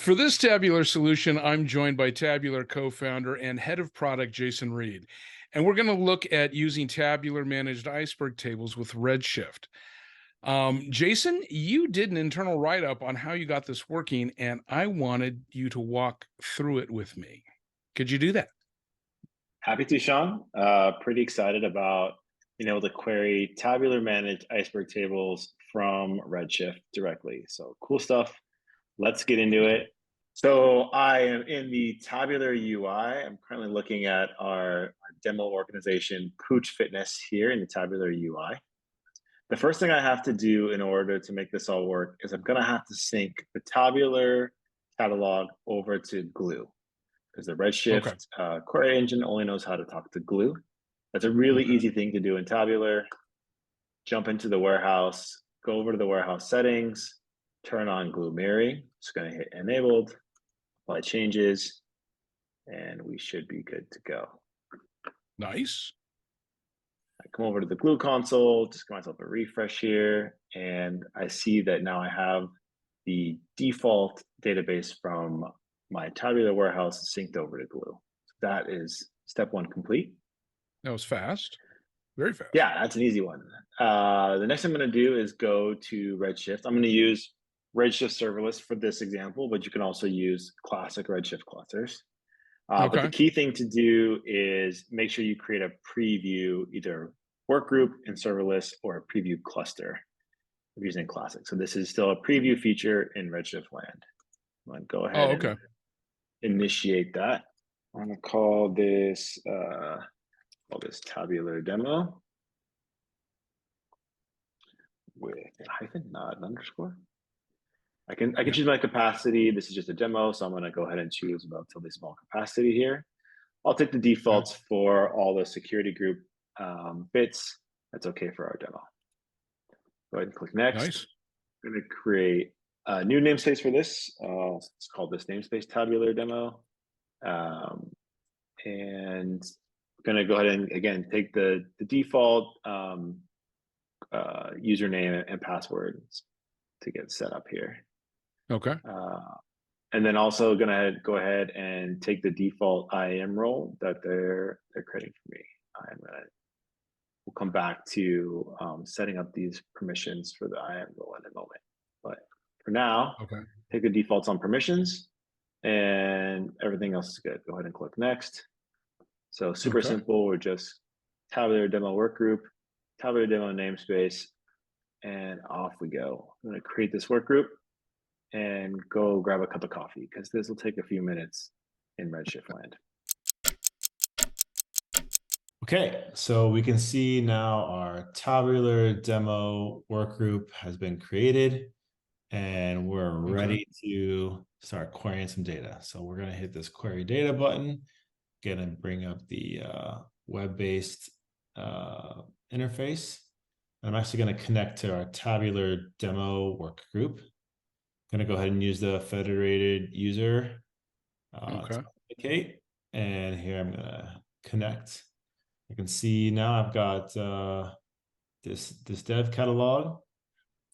For this tabular solution, I'm joined by Tabular co-founder and head of product, Jason Reid. And we're going to look at using tabular-managed Iceberg tables with Redshift. Jason, you did an internal write-up on how you got this working, and I wanted you to walk through it with me. Could you do that? Happy to, Shawn. Pretty excited about being able to query tabular managed Iceberg tables from Redshift directly. So cool stuff. Let's get into it. So I am in the tabular UI. I'm currently looking at our demo organization, Pooch Fitness, here in the tabular UI. The first thing I have to do in order to make this all work is I'm going to have to sync the tabular catalog over to Glue, because the Okay. Redshift query engine only knows how to talk to Glue. That's a really Okay. easy thing to do in Tabular. Jump into the warehouse, go over to the warehouse settings, turn on Glue mirroring. Just going to hit enabled, apply changes, and we should be good to go. Nice. I come over to the Glue console, just give myself a refresh here, and I see that now I have the default database from my tabular warehouse synced over to Glue. That is step one complete. That was fast. Very fast. Yeah, that's an easy one. The next thing I'm going to do is go to Redshift. I'm going to use Redshift serverless for this example, but you can also use classic Redshift clusters. But the key thing to do is make sure you create a preview, either work group in serverless or a preview cluster if using classic. So this is still a preview feature in Redshift land. I'm going to go ahead and initiate that. I'm going to call this tabular demo with a hyphen, not an underscore. I can choose my capacity. This is just a demo, so I'm going to go ahead and choose a relatively small capacity here. I'll take the defaults for all the security group bits. That's okay for our demo. Go ahead and click next. Nice. I'm going to create a new namespace for this. Let's call this namespace tabular demo. And I'm going to go ahead and, again, take the default username and password to get set up here. Okay. And then also gonna go ahead and take the default IAM role that they're creating for me. We'll come back to setting up these permissions for the IAM role in a moment. But for now, take the defaults on permissions, and everything else is good. Go ahead and click next. So super simple. We're just tabular demo workgroup, tabular demo namespace, and off we go. I'm going to create this work group and go grab a cup of coffee, because this will take a few minutes in Redshift land. Okay, so we can see now our tabular demo work group has been created, and we're ready to start querying some data. So we're going to hit this query data button, going to bring up the web-based interface. I'm actually going to connect to our tabular demo work group. I'm going to go ahead and use the federated user to authenticate. And here I'm going to connect. I can see now I've got this dev catalog.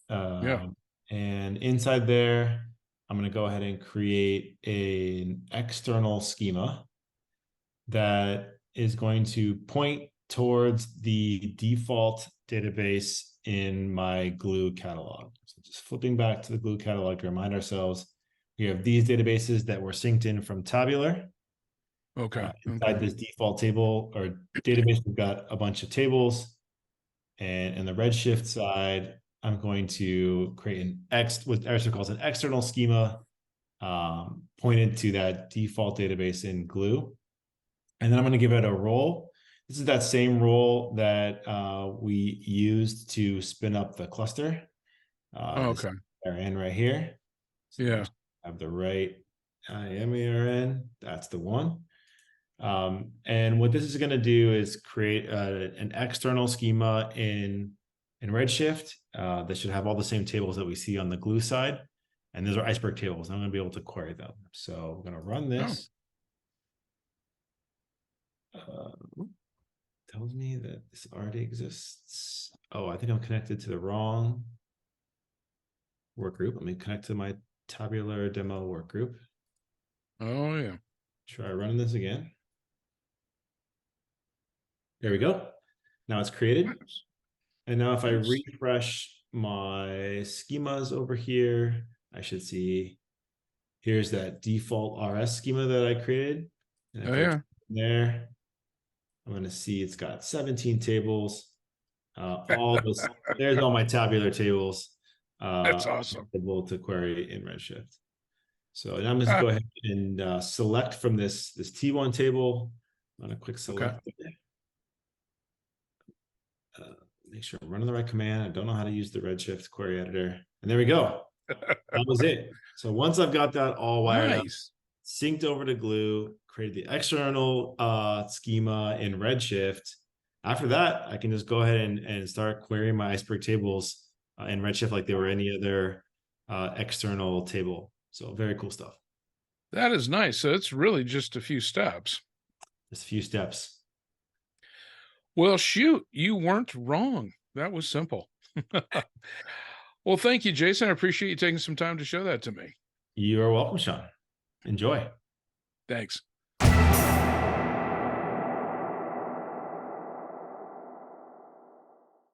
And inside there, I'm going to go ahead and create an external schema that is going to point towards the default database in my Glue catalog. So just flipping back to the Glue catalog to remind ourselves, we have these databases that were synced in from Tabular. Inside this default table or database, we've got a bunch of tables. And in the Redshift side, I'm going to create what Erickson calls an external schema pointed to that default database in Glue. And then I'm going to give it a role. This is that same role that we used to spin up the cluster. ARN right here. So have the right IAM ARN. That's the one. And what this is going to do is create an external schema in Redshift that should have all the same tables that we see on the Glue side. And those are Iceberg tables. I'm going to be able to query them. So I'm going to run this. Tells me that this already exists. Oh, I think I'm connected to the wrong work group. Let me connect to my tabular demo workgroup. Oh, yeah. Try running this again. There we go. Now it's created. And now if I Nice. refresh my schemas over here, I should see here's that default RS schema that I created. And if Oh, I yeah. click there, I'm going to see it's got 17 tables. All those, there's all my tabular tables. That's awesome. Able to query in Redshift. So now I'm just go ahead and select from this T1 table. I'm going to quick select. Make sure I'm running the right command. I don't know how to use the Redshift query editor. And there we go. That was it. So once I've got that all wired up, Nice. synced over to Glue, created the external schema in Redshift. After that, I can just go ahead and start querying my Iceberg tables in Redshift like they were any other external table. So very cool stuff. That is nice. So it's really just a few steps. Just a few steps. Well, shoot, you weren't wrong. That was simple. Well, thank you, Jason. I appreciate you taking some time to show that to me. You're welcome, Shawn. Enjoy. Thanks.